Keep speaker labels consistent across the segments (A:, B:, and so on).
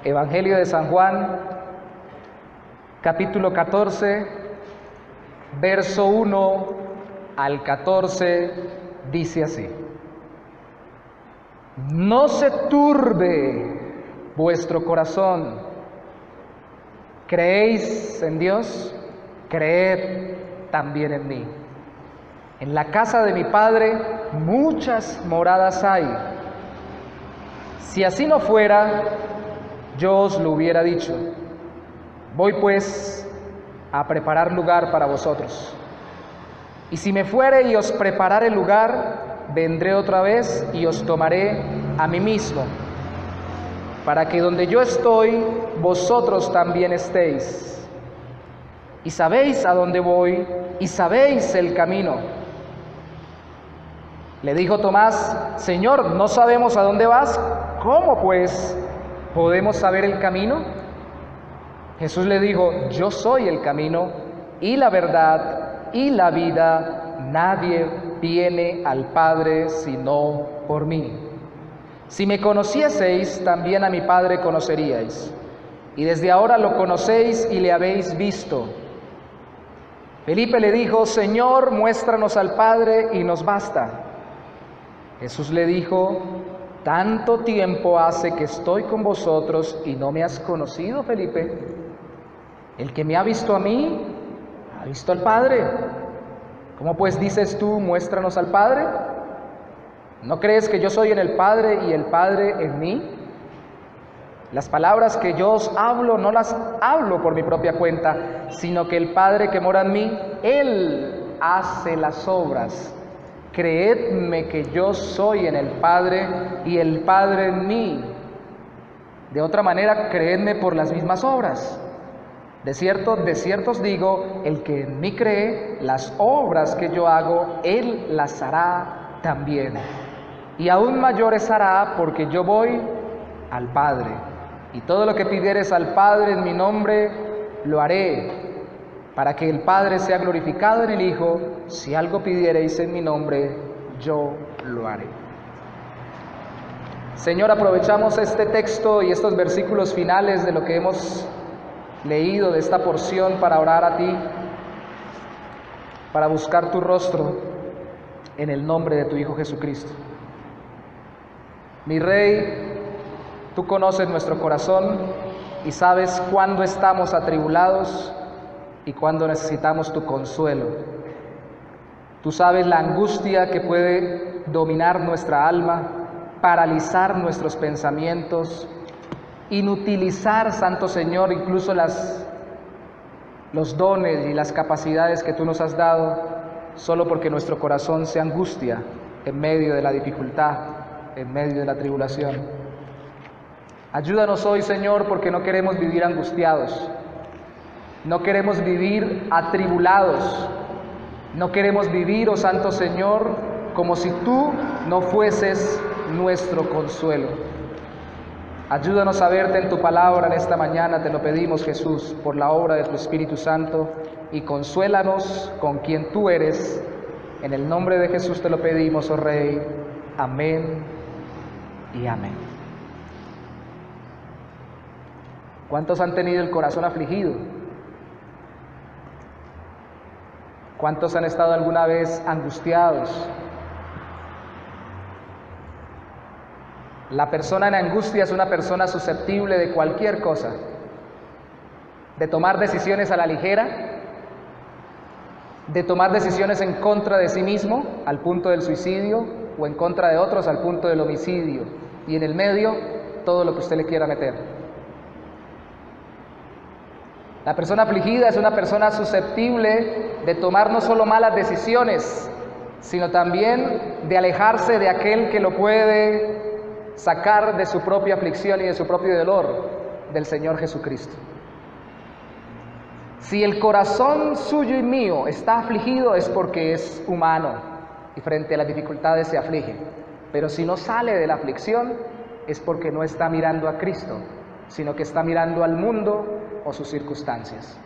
A: Evangelio de San Juan, capítulo 14, verso 1 al 14, dice así: No se turbe vuestro corazón. ¿Creéis en Dios? Creed también en mí. En la casa de mi Padre muchas moradas hay. Si así no fuera, yo os lo hubiera dicho. Voy pues a preparar lugar para vosotros. Y si me fuere y os preparare lugar, vendré otra vez y os tomaré a mí mismo, para que donde yo estoy, vosotros también estéis. Y sabéis a dónde voy, y sabéis el camino. Le dijo Tomás: Señor, no sabemos a dónde vas, ¿cómo pues podemos saber el camino? Jesús le dijo: Yo soy el camino y la verdad y la vida. Nadie viene al Padre sino por mí. Si me conocieseis, también a mi Padre conoceríais. Y desde ahora lo conocéis y le habéis visto. Felipe le dijo: Señor, muéstranos al Padre y nos basta. Jesús le dijo: ¿Tanto tiempo hace que estoy con vosotros y no me has conocido, Felipe? El que me ha visto a mí, ha visto al Padre. ¿Cómo pues dices tú, muéstranos al Padre? ¿No crees que yo soy en el Padre y el Padre en mí? Las palabras que yo os hablo no las hablo por mi propia cuenta, sino que el Padre que mora en mí, Él hace las obras. Creedme que yo soy en el Padre y el Padre en mí. De otra manera, creedme por las mismas obras. De cierto os digo, el que en mí cree, las obras que yo hago, Él las hará también. Y aún mayores hará, porque yo voy al Padre. Y todo lo que pidiereis al Padre en mi nombre, lo haré, para que el Padre sea glorificado en el Hijo. Si algo pidiereis en mi nombre, yo lo haré. Señor, aprovechamos este texto y estos versículos finales de lo que hemos leído de esta porción para orar a ti, para buscar tu rostro en el nombre de tu Hijo Jesucristo. Mi Rey, tú conoces nuestro corazón y sabes cuándo estamos atribulados y cuándo necesitamos tu consuelo. Tú sabes la angustia que puede dominar nuestra alma, paralizar nuestros pensamientos, inutilizar, Santo Señor, incluso los dones y las capacidades que tú nos has dado, solo porque nuestro corazón se angustia en medio de la dificultad, en medio de la tribulación. Ayúdanos hoy, Señor, porque no queremos vivir angustiados, no queremos vivir atribulados, no queremos vivir, oh Santo Señor, como si tú no fueses nuestro consuelo. Ayúdanos a verte en tu palabra en esta mañana, te lo pedimos, Jesús, por la obra de tu Espíritu Santo, y consuélanos con quien tú eres. En el nombre de Jesús te lo pedimos, oh Rey. Amén y amén. ¿Cuántos han tenido el corazón afligido? ¿Cuántos han estado alguna vez angustiados? La persona en angustia es una persona susceptible de cualquier cosa, de tomar decisiones a la ligera, de tomar decisiones en contra de sí mismo, al punto del suicidio, o en contra de otros, al punto del homicidio, y en el medio, todo lo que usted le quiera meter. La persona afligida es una persona susceptible de tomar no solo malas decisiones, sino también de alejarse de aquel que lo puede sacar de su propia aflicción y de su propio dolor, del Señor Jesucristo. Si el corazón suyo y mío está afligido, es porque es humano y frente a las dificultades se aflige. Pero si no sale de la aflicción, es porque no está mirando a Cristo, sino que está mirando al mundo o sus circunstancias.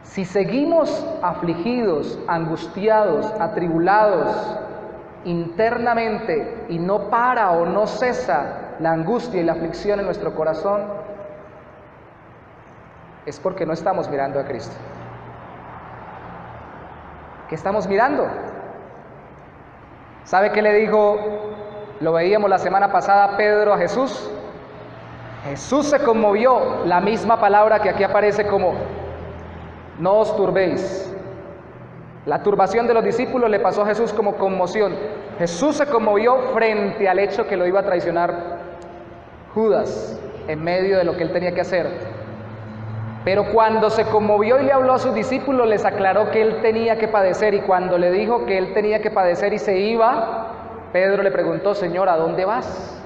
A: Si seguimos afligidos, angustiados, atribulados internamente, y no para o no cesa la angustia y la aflicción en nuestro corazón, es porque no estamos mirando a Cristo. ¿Qué estamos mirando? ¿Sabe qué le dijo? Lo veíamos la semana pasada Pedro a Jesús. Jesús se conmovió, la misma palabra que aquí aparece como no os turbéis. La turbación de los discípulos le pasó a Jesús como conmoción. Jesús se conmovió frente al hecho que lo iba a traicionar Judas en medio de lo que él tenía que hacer. Pero cuando se conmovió y le habló a sus discípulos, les aclaró que él tenía que padecer, y cuando le dijo que él tenía que padecer y se iba, Pedro le preguntó: Señor, ¿a dónde vas?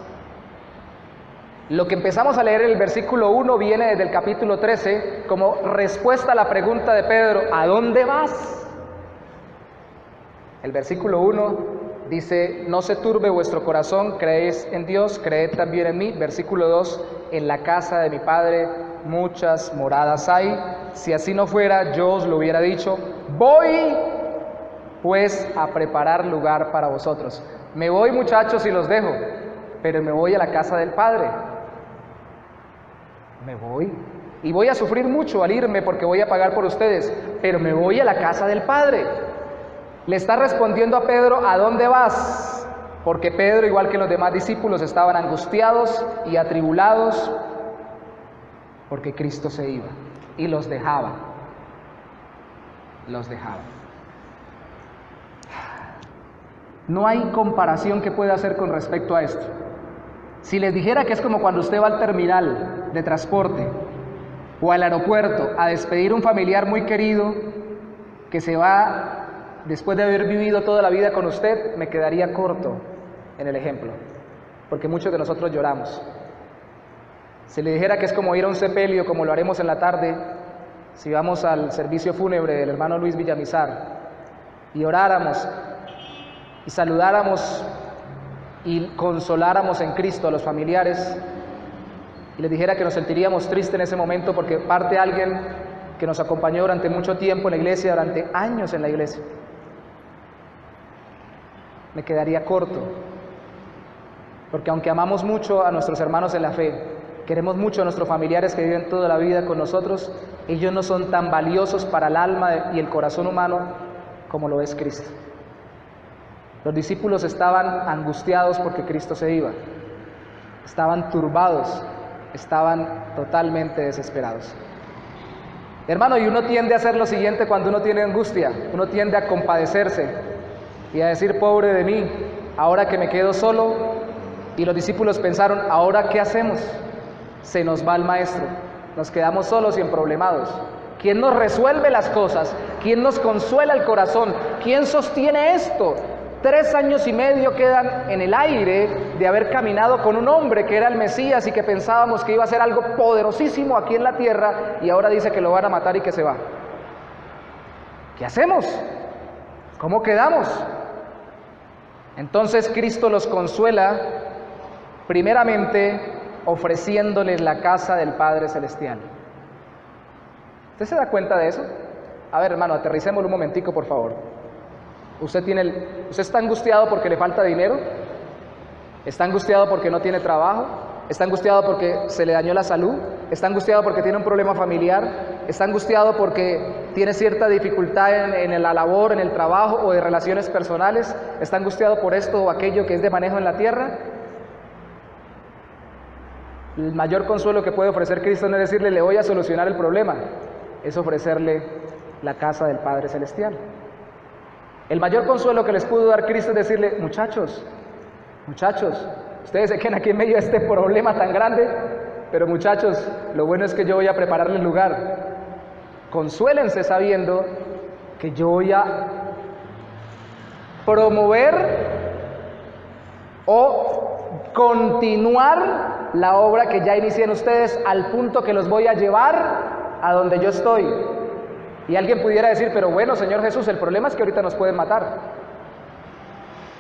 A: Lo que empezamos a leer en el versículo 1 viene desde el capítulo 13 como respuesta a la pregunta de Pedro: ¿a dónde vas? El versículo 1 dice: no se turbe vuestro corazón, creéis en Dios, creed también en mí. Versículo 2: en la casa de mi Padre muchas moradas hay, si así no fuera yo os lo hubiera dicho. Voy pues a preparar lugar para vosotros. Me voy, muchachos, y los dejo, pero me voy a la casa del Padre. Me voy, y voy a sufrir mucho al irme porque voy a pagar por ustedes, pero me voy a la casa del Padre. Le está respondiendo a Pedro: ¿a dónde vas? Porque Pedro, igual que los demás discípulos, estaban angustiados y atribulados porque Cristo se iba y los dejaba. Los dejaba. No hay comparación que pueda hacer con respecto a esto. Si les dijera que es como cuando usted va al terminal de transporte o al aeropuerto a despedir a un familiar muy querido que se va después de haber vivido toda la vida con usted, me quedaría corto en el ejemplo, porque muchos de nosotros lloramos. Si le dijera que es como ir a un sepelio, como lo haremos en la tarde, si vamos al servicio fúnebre del hermano Luis Villamizar, y oráramos, y saludáramos, y consoláramos en Cristo a los familiares, y les dijera que nos sentiríamos tristes en ese momento porque parte alguien que nos acompañó durante mucho tiempo en la iglesia, durante años en la iglesia, me quedaría corto, porque aunque amamos mucho a nuestros hermanos en la fe, queremos mucho a nuestros familiares que viven toda la vida con nosotros, ellos no son tan valiosos para el alma y el corazón humano como lo es Cristo. Los discípulos estaban angustiados porque Cristo se iba, estaban turbados, estaban totalmente desesperados. Hermano, y uno tiende a hacer lo siguiente cuando uno tiene angustia: uno tiende a compadecerse y a decir: pobre de mí, ahora que me quedo solo. Y los discípulos pensaron: ¿ahora qué hacemos? Se nos va el maestro, nos quedamos solos y emproblemados. ¿Quién nos resuelve las cosas? ¿Quién nos consuela el corazón? ¿Quién sostiene esto? 3 años y medio quedan en el aire de haber caminado con un hombre que era el Mesías y que pensábamos que iba a ser algo poderosísimo aquí en la tierra, y ahora dice que lo van a matar y que se va. ¿Qué hacemos? ¿Cómo quedamos? Entonces Cristo los consuela primeramente ofreciéndoles la casa del Padre Celestial. ¿Usted se da cuenta de eso? A ver, hermano, aterricémoslo un momentico, por favor. ¿Usted está angustiado porque le falta dinero? ¿Está angustiado porque no tiene trabajo? ¿Está angustiado porque se le dañó la salud? ¿Está angustiado porque tiene un problema familiar? ¿Está angustiado porque tiene cierta dificultad en la labor, en el trabajo o de relaciones personales? ¿Está angustiado por esto o aquello que es de manejo en la tierra? El mayor consuelo que puede ofrecer Cristo no es decirle: le voy a solucionar el problema, es ofrecerle la casa del Padre Celestial. El mayor consuelo que les pudo dar Cristo es decirle: muchachos, ustedes se quedan aquí en medio de este problema tan grande, pero muchachos, lo bueno es que yo voy a prepararles lugar. Consuélense sabiendo que yo voy a promover o continuar la obra que ya inicié en ustedes, al punto que los voy a llevar a donde yo estoy. Y alguien pudiera decir: pero bueno, Señor Jesús, el problema es que ahorita nos pueden matar.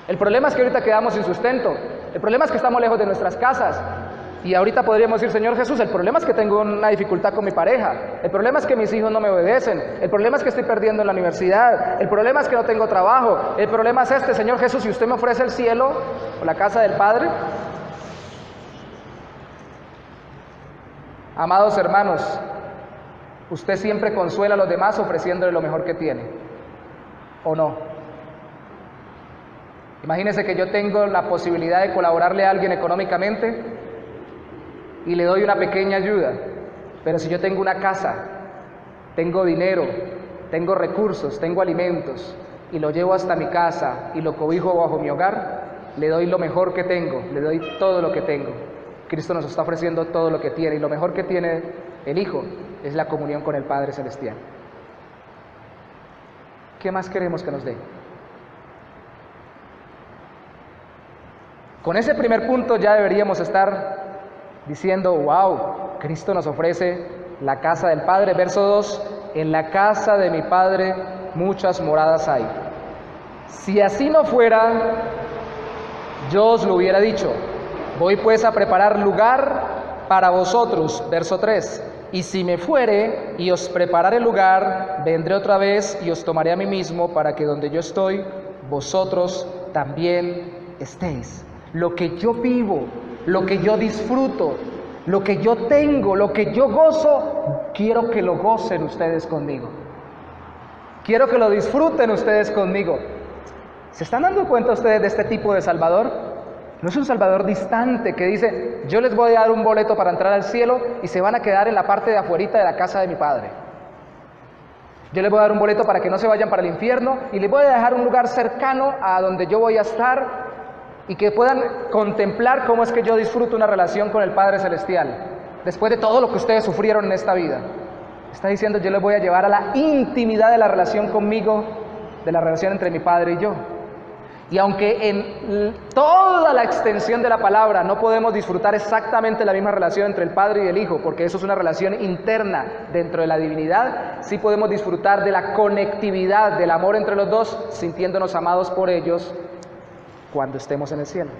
A: El problema es que ahorita quedamos sin sustento. El problema es que estamos lejos de nuestras casas. Y ahorita podríamos decir: Señor Jesús, el problema es que tengo una dificultad con mi pareja. El problema es que mis hijos no me obedecen. El problema es que estoy perdiendo en la universidad. El problema es que no tengo trabajo. El problema es este, Señor Jesús, si usted me ofrece el cielo o la casa del Padre. Amados hermanos, usted siempre consuela a los demás ofreciéndole lo mejor que tiene, ¿o no? Imagínese que yo tengo la posibilidad de colaborarle a alguien económicamente y le doy una pequeña ayuda, pero si yo tengo una casa, tengo dinero, tengo recursos, tengo alimentos y lo llevo hasta mi casa y lo cobijo bajo mi hogar, le doy lo mejor que tengo, le doy todo lo que tengo. Cristo nos está ofreciendo todo lo que tiene, y lo mejor que tiene el Hijo es la comunión con el Padre Celestial. ¿Qué más queremos que nos dé? Con ese primer punto ya deberíamos estar diciendo, wow, Cristo nos ofrece la casa del Padre. Verso 2, en la casa de mi Padre muchas moradas hay. Si así no fuera, yo os lo hubiera dicho. Voy pues a preparar lugar para vosotros. Verso 3, y si me fuere y os prepararé lugar, vendré otra vez y os tomaré a mí mismo, para que donde yo estoy, vosotros también estéis. Lo que yo vivo, lo que yo disfruto, lo que yo tengo, lo que yo gozo, quiero que lo gocen ustedes conmigo. Quiero que lo disfruten ustedes conmigo. ¿Se están dando cuenta ustedes de este tipo de Salvador? No es un Salvador distante que dice, yo les voy a dar un boleto para entrar al cielo y se van a quedar en la parte de afuerita de la casa de mi Padre. Yo les voy a dar un boleto para que no se vayan para el infierno y les voy a dejar un lugar cercano a donde yo voy a estar y que puedan contemplar cómo es que yo disfruto una relación con el Padre Celestial después de todo lo que ustedes sufrieron en esta vida. Está diciendo, yo les voy a llevar a la intimidad de la relación conmigo, de la relación entre mi Padre y yo. Y aunque en toda la extensión de la palabra no podemos disfrutar exactamente la misma relación entre el Padre y el Hijo, porque eso es una relación interna dentro de la divinidad, sí podemos disfrutar de la conectividad, del amor entre los dos, sintiéndonos amados por ellos cuando estemos en el cielo.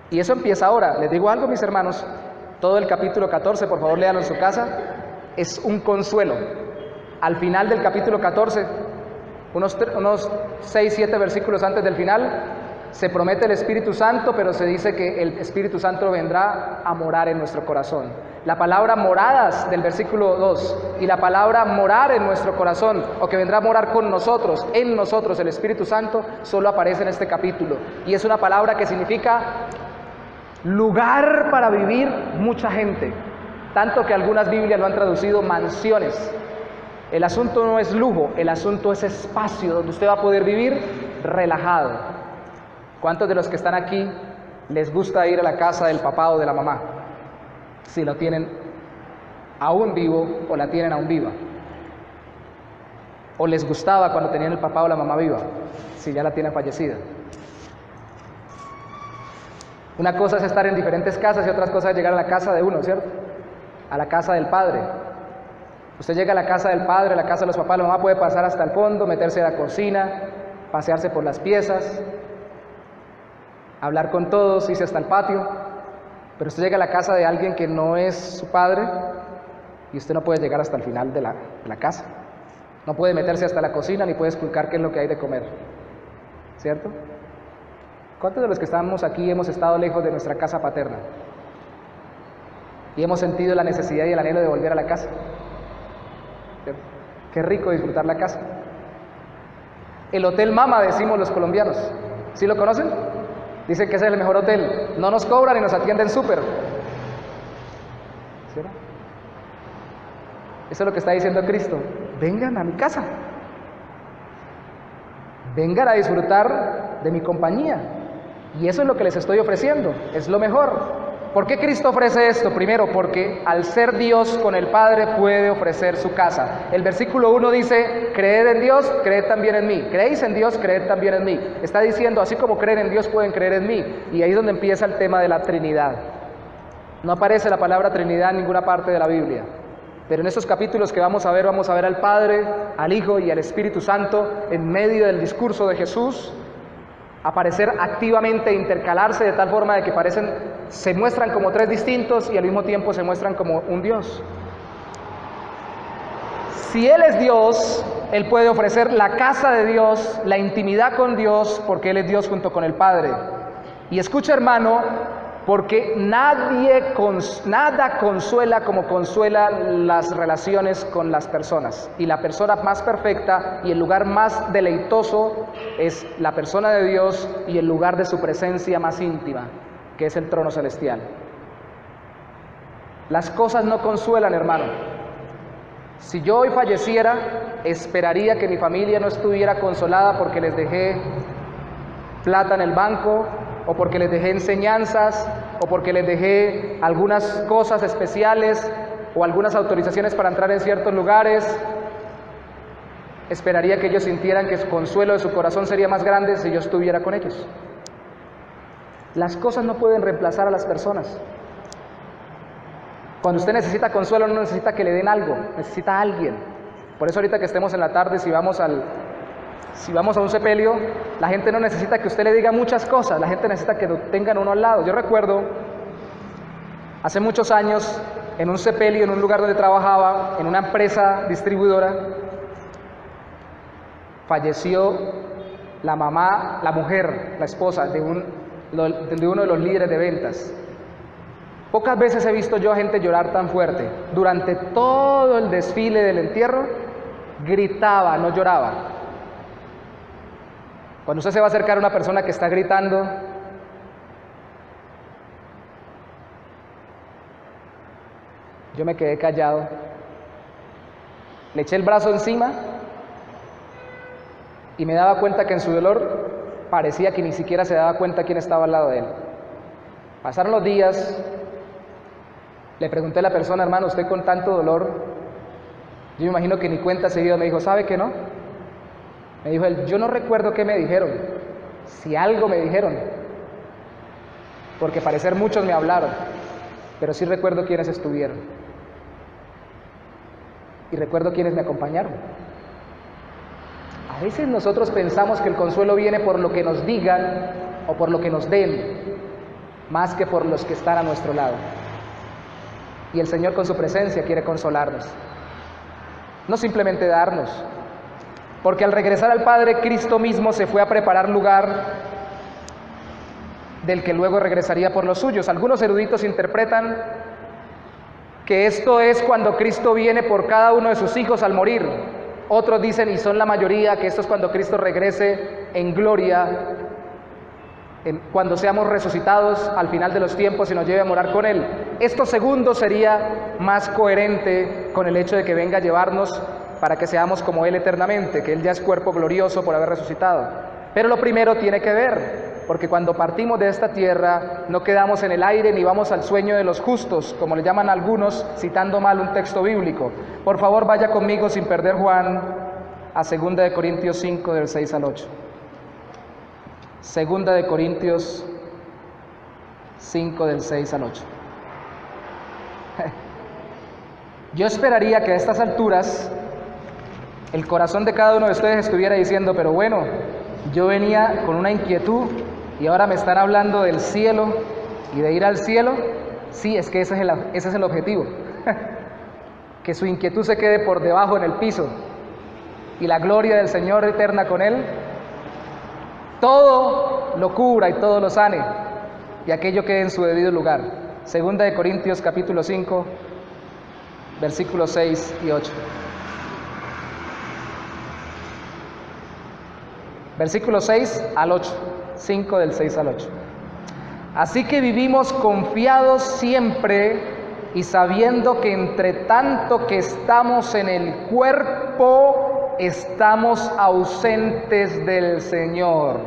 A: Y eso empieza ahora. Les digo algo, mis hermanos, todo el capítulo 14, por favor léanlo en su casa, es un consuelo. Al final del capítulo 14, unos 6, 7 versículos antes del final, se promete el Espíritu Santo, pero se dice que el Espíritu Santo vendrá a morar en nuestro corazón. La palabra moradas del versículo 2 y la palabra morar en nuestro corazón, o que vendrá a morar con nosotros, en nosotros, el Espíritu Santo, solo aparece en este capítulo. Y es una palabra que significa lugar para vivir mucha gente, tanto que algunas Biblias lo han traducido mansiones. El asunto no es lujo, el asunto es espacio donde usted va a poder vivir relajado. ¿Cuántos de los que están aquí les gusta ir a la casa del papá o de la mamá? Si lo tienen aún vivo o la tienen aún viva. ¿O les gustaba cuando tenían el papá o la mamá viva? Si ya la tienen fallecida. Una cosa es estar en diferentes casas y otras cosas es llegar a la casa de uno, ¿cierto? A la casa del Padre. Usted llega a la casa del Padre, a la casa de los papás, la mamá puede pasar hasta el fondo, meterse a la cocina, pasearse por las piezas, hablar con todos, irse hasta el patio. Pero usted llega a la casa de alguien que no es su padre y usted no puede llegar hasta el final de la casa. No puede meterse hasta la cocina ni puede esculcar qué es lo que hay de comer, ¿cierto? ¿Cuántos de los que estamos aquí hemos estado lejos de nuestra casa paterna? Y hemos sentido la necesidad y el anhelo de volver a la casa. Qué rico disfrutar la casa. El Hotel Mama, decimos los colombianos. ¿Sí lo conocen? Dicen que ese es el mejor hotel. No nos cobran y nos atienden súper. ¿Sí? Eso es lo que está diciendo Cristo. Vengan a mi casa. Vengan a disfrutar de mi compañía. Y eso es lo que les estoy ofreciendo. Es lo mejor. ¿Por qué Cristo ofrece esto? Primero, porque al ser Dios con el Padre puede ofrecer su casa. El versículo 1 dice, creed en Dios, creed también en mí. Creéis en Dios, creed también en mí. Está diciendo, así como creen en Dios, pueden creer en mí. Y ahí es donde empieza el tema de la Trinidad. No aparece la palabra Trinidad en ninguna parte de la Biblia. Pero en estos capítulos que vamos a ver al Padre, al Hijo y al Espíritu Santo en medio del discurso de Jesús, aparecer activamente e intercalarse de tal forma de que se muestran como tres distintos y al mismo tiempo se muestran como un Dios. Si Él es Dios, Él puede ofrecer la casa de Dios, la intimidad con Dios, porque Él es Dios junto con el Padre. Y escucha, hermano, porque nada consuela como consuela las relaciones con las personas. Y la persona más perfecta y el lugar más deleitoso es la persona de Dios y el lugar de su presencia más íntima, que es el trono celestial. Las cosas no consuelan, hermano. Si yo hoy falleciera, esperaría que mi familia no estuviera consolada porque les dejé plata en el banco, o porque les dejé enseñanzas, o porque les dejé algunas cosas especiales, o algunas autorizaciones para entrar en ciertos lugares. Esperaría que ellos sintieran que el consuelo de su corazón sería más grande si yo estuviera con ellos. Las cosas no pueden reemplazar a las personas. Cuando usted necesita consuelo, no necesita que le den algo, necesita a alguien. Por eso ahorita que estemos en la tarde, si vamos a un sepelio, la gente no necesita que usted le diga muchas cosas, la gente necesita que lo tengan uno al lado. Yo recuerdo, hace muchos años, en un sepelio, en un lugar donde trabajaba, en una empresa distribuidora, falleció la mamá, la mujer, la esposa de uno de los líderes de ventas. Pocas veces he visto yo a gente llorar tan fuerte. Durante todo el desfile del entierro, gritaba, no lloraba. Cuando usted se va a acercar a una persona que está gritando, yo me quedé callado, le eché el brazo encima y me daba cuenta que en su dolor parecía que ni siquiera se daba cuenta quién estaba al lado de él. Pasaron los días, le pregunté a la persona, hermano, usted con tanto dolor, yo me imagino que ni cuenta se dio. Me dijo, ¿sabe qué no? Me dijo él, yo no recuerdo qué me dijeron, si algo me dijeron, porque parecer muchos me hablaron, pero sí recuerdo quiénes estuvieron y recuerdo quiénes me acompañaron. A veces nosotros pensamos que el consuelo viene por lo que nos digan o por lo que nos den, más que por los que están a nuestro lado. Y el Señor con su presencia quiere consolarnos, no simplemente darnos, porque al regresar al Padre, Cristo mismo se fue a preparar lugar del que luego regresaría por los suyos. Algunos eruditos interpretan que esto es cuando Cristo viene por cada uno de sus hijos al morir. Otros dicen, y son la mayoría, que esto es cuando Cristo regrese en gloria, cuando seamos resucitados al final de los tiempos y nos lleve a morar con Él. Esto segundo sería más coherente con el hecho de que venga a llevarnos para que seamos como Él eternamente, que Él ya es cuerpo glorioso por haber resucitado. Pero lo primero tiene que ver, porque cuando partimos de esta tierra no quedamos en el aire ni vamos al sueño de los justos, como le llaman algunos, citando mal un texto bíblico. Por favor, vaya conmigo sin perder Juan a 2 de Corintios 5 del 6 al 8. 2 de Corintios 5 del 6 al 8. Yo esperaría que a estas alturas el corazón de cada uno de ustedes estuviera diciendo, pero bueno, yo venía con una inquietud y ahora me están hablando del cielo y de ir al cielo. Sí, es que ese es el objetivo, que su inquietud se quede por debajo en el piso y la gloria del Señor eterna con Él todo lo cubra y todo lo sane y aquello quede en su debido lugar. 2 de Corintios capítulo 5 versículos 6 y 8. Versículos 6 al 8, 5 del 6 al 8. Así que vivimos confiados siempre y sabiendo que entre tanto que estamos en el cuerpo, estamos ausentes del Señor.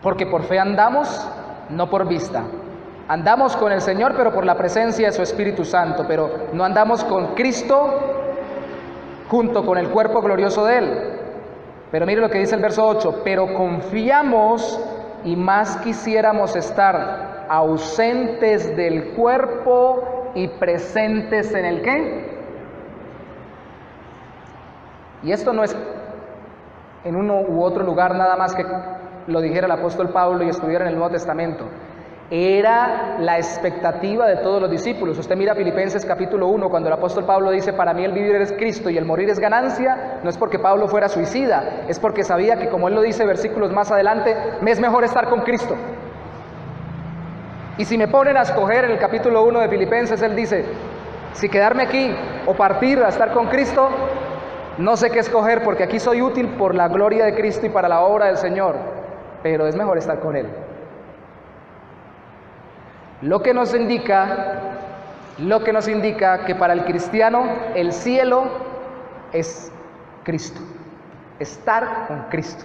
A: Porque por fe andamos, no por vista. Andamos con el Señor, pero por la presencia de su Espíritu Santo, pero no andamos con Cristo junto con el cuerpo glorioso de Él. Pero mire lo que dice el verso 8, pero confiamos y más quisiéramos estar ausentes del cuerpo y presentes en el ¿qué? Y esto no es en uno u otro lugar nada más que lo dijera el apóstol Pablo y estuviera en el Nuevo Testamento. Era la expectativa de todos los discípulos. Usted mira Filipenses capítulo 1, cuando el apóstol Pablo dice, para mí el vivir es Cristo y el morir es ganancia, no es porque Pablo fuera suicida, es porque sabía que, como él lo dice versículos más adelante, me es mejor estar con Cristo. Y si me ponen a escoger en el capítulo 1 de Filipenses, él dice, si quedarme aquí o partir a estar con Cristo, no sé qué escoger, porque aquí soy útil por la gloria de Cristo y para la obra del Señor, pero es mejor estar con Él. Lo que nos indica que para el cristiano el cielo es Cristo, estar con Cristo.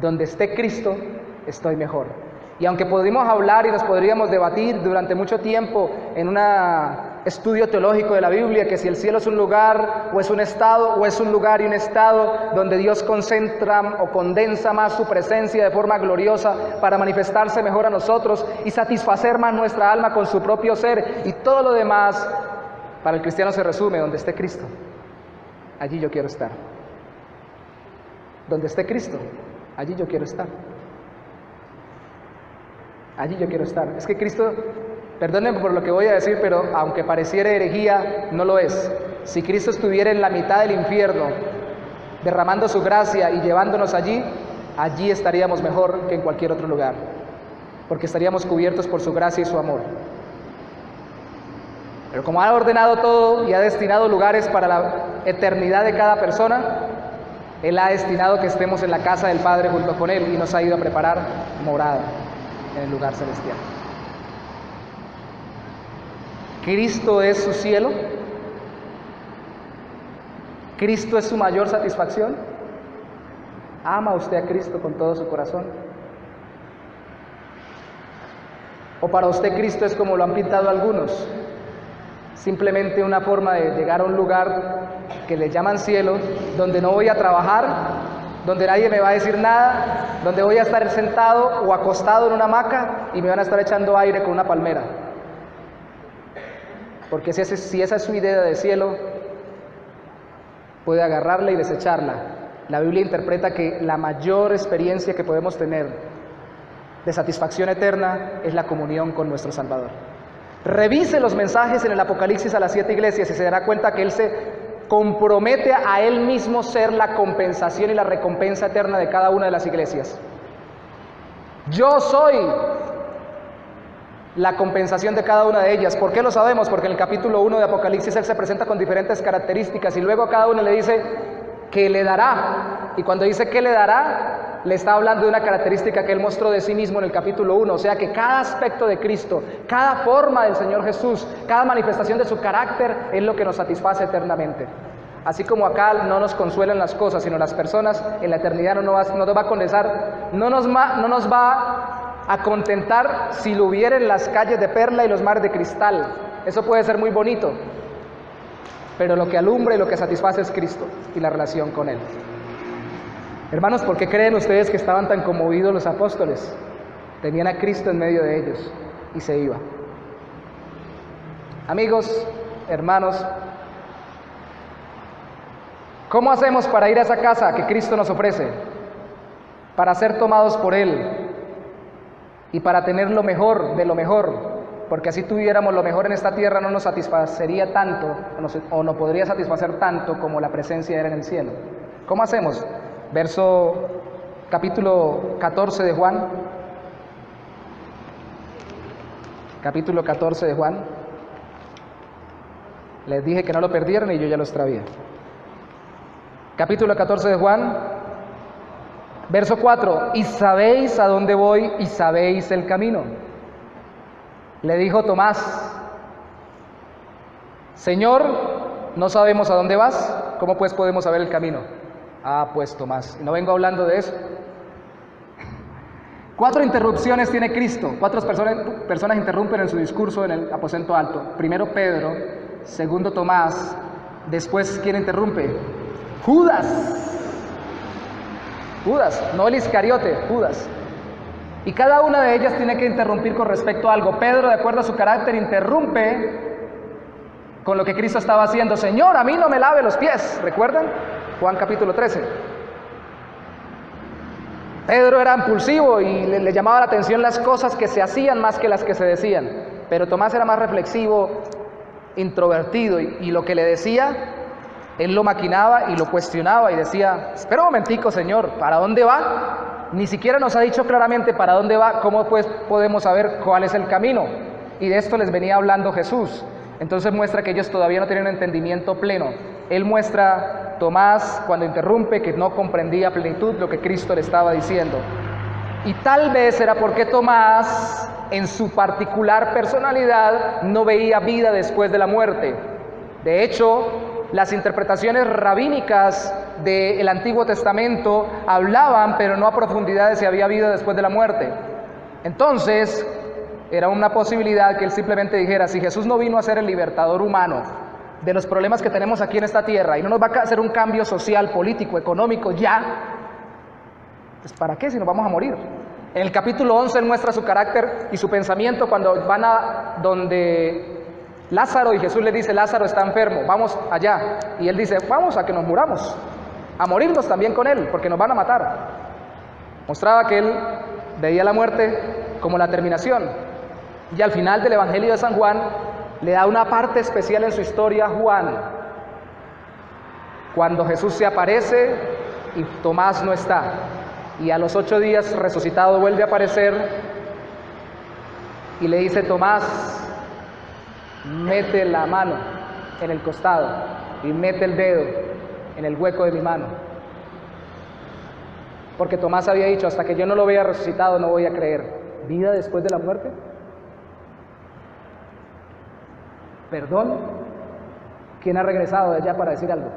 A: Donde esté Cristo, estoy mejor. Y aunque podríamos hablar y nos podríamos debatir durante mucho tiempo en un estudio teológico de la Biblia, que si el cielo es un lugar o es un estado, o es un lugar y un estado donde Dios concentra o condensa más su presencia de forma gloriosa para manifestarse mejor a nosotros y satisfacer más nuestra alma con su propio ser, y todo lo demás, para el cristiano se resume: donde esté Cristo, allí yo quiero estar. Donde esté Cristo, allí yo quiero estar. Allí yo quiero estar. Es que Cristo, perdónenme por lo que voy a decir, pero aunque pareciera herejía, no lo es. Si Cristo estuviera en la mitad del infierno, derramando su gracia y llevándonos allí, allí estaríamos mejor que en cualquier otro lugar, porque estaríamos cubiertos por su gracia y su amor. Pero como ha ordenado todo y ha destinado lugares para la eternidad de cada persona, Él ha destinado que estemos en la casa del Padre junto con Él, y nos ha ido a preparar morada en el lugar celestial. Cristo es su cielo. Cristo es su mayor satisfacción. ¿Ama usted a Cristo con todo su corazón? ¿O para usted Cristo es como lo han pintado algunos? Simplemente una forma de llegar a un lugar que le llaman cielo, donde no voy a trabajar, donde nadie me va a decir nada, donde voy a estar sentado o acostado en una hamaca y me van a estar echando aire con una palmera. Porque si esa es su idea de cielo, puede agarrarla y desecharla. La Biblia interpreta que la mayor experiencia que podemos tener de satisfacción eterna es la comunión con nuestro Salvador. Revise los mensajes en el Apocalipsis a las 7 iglesias y se dará cuenta que Él se compromete a Él mismo ser la compensación y la recompensa eterna de cada una de las iglesias. Yo soy la compensación de cada una de ellas. ¿Por qué lo sabemos? Porque en el capítulo 1 de Apocalipsis Él se presenta con diferentes características y luego a cada uno le dice que le dará. Y cuando dice que le dará, le está hablando de una característica que Él mostró de sí mismo en el capítulo 1. O sea que cada aspecto de Cristo, cada forma del Señor Jesús, cada manifestación de su carácter es lo que nos satisface eternamente. Así como acá no nos consuelan las cosas, sino las personas, en la eternidad no nos va a condensar, no nos va a contentar si lo hubiera en las calles de perla y los mares de cristal. Eso puede ser muy bonito, pero lo que alumbra y lo que satisface es Cristo y la relación con Él. Hermanos, ¿por qué creen ustedes que estaban tan conmovidos los apóstoles? Tenían a Cristo en medio de ellos y se iba. Amigos, hermanos, ¿cómo hacemos para ir a esa casa que Cristo nos ofrece? Para ser tomados por Él y para tener lo mejor de lo mejor, porque así tuviéramos lo mejor en esta tierra no nos satisfacería tanto o no podría satisfacer tanto como la presencia era en el cielo. ¿Cómo hacemos? Capítulo 14 de Juan. Capítulo 14 de Juan. Les dije que no lo perdieran y yo ya lo extravié. Capítulo 14 de Juan, verso 4. Y sabéis a dónde voy y sabéis el camino. Le dijo Tomás: Señor, no sabemos a dónde vas, ¿cómo pues podemos saber el camino? Ah, pues Tomás, no vengo hablando de eso. 4 interrupciones tiene Cristo. 4 personas interrumpen en su discurso en el aposento alto. Primero Pedro, segundo Tomás, después ¿quién interrumpe? Judas, no el Iscariote, Judas. Y cada una de ellas tiene que interrumpir con respecto a algo. Pedro, de acuerdo a su carácter, interrumpe con lo que Cristo estaba haciendo. Señor, a mí no me lave los pies, ¿recuerdan? Juan capítulo 13. Pedro era impulsivo y le llamaba la atención las cosas que se hacían más que las que se decían. Pero Tomás era más reflexivo, introvertido, y lo que le decía, él lo maquinaba y lo cuestionaba y decía: espera un momentico, Señor, ¿para dónde va? Ni siquiera nos ha dicho claramente para dónde va. ¿Cómo pues podemos saber cuál es el camino? Y de esto les venía hablando Jesús. Entonces muestra que ellos todavía no tenían un entendimiento pleno. Él muestra, Tomás, cuando interrumpe, que no comprendía a plenitud lo que Cristo le estaba diciendo. Y tal vez era porque Tomás, en su particular personalidad, no veía vida después de la muerte. De hecho, las interpretaciones rabínicas del Antiguo Testamento hablaban, pero no a profundidad, de si había vida después de la muerte. Entonces, era una posibilidad que él simplemente dijera, si Jesús no vino a ser el libertador humano de los problemas que tenemos aquí en esta tierra y no nos va a hacer un cambio social, político, económico ya, pues ¿para qué si nos vamos a morir? En el capítulo 11 él muestra su carácter y su pensamiento cuando van a donde Lázaro, y Jesús le dice, Lázaro está enfermo, vamos allá. Y él dice, vamos a que nos muramos, a morirnos también con él, porque nos van a matar. Mostraba que él veía la muerte como la terminación. Y al final del Evangelio de San Juan, le da una parte especial en su historia a Juan, cuando Jesús se aparece y Tomás no está. Y a los 8 días resucitado vuelve a aparecer y le dice, Tomás, mete la mano en el costado y mete el dedo en el hueco de mi mano. Porque Tomás había dicho, hasta que yo no lo vea resucitado no voy a creer. ¿Vida después de la muerte? ¿Perdón? ¿Quién ha regresado de allá para decir algo?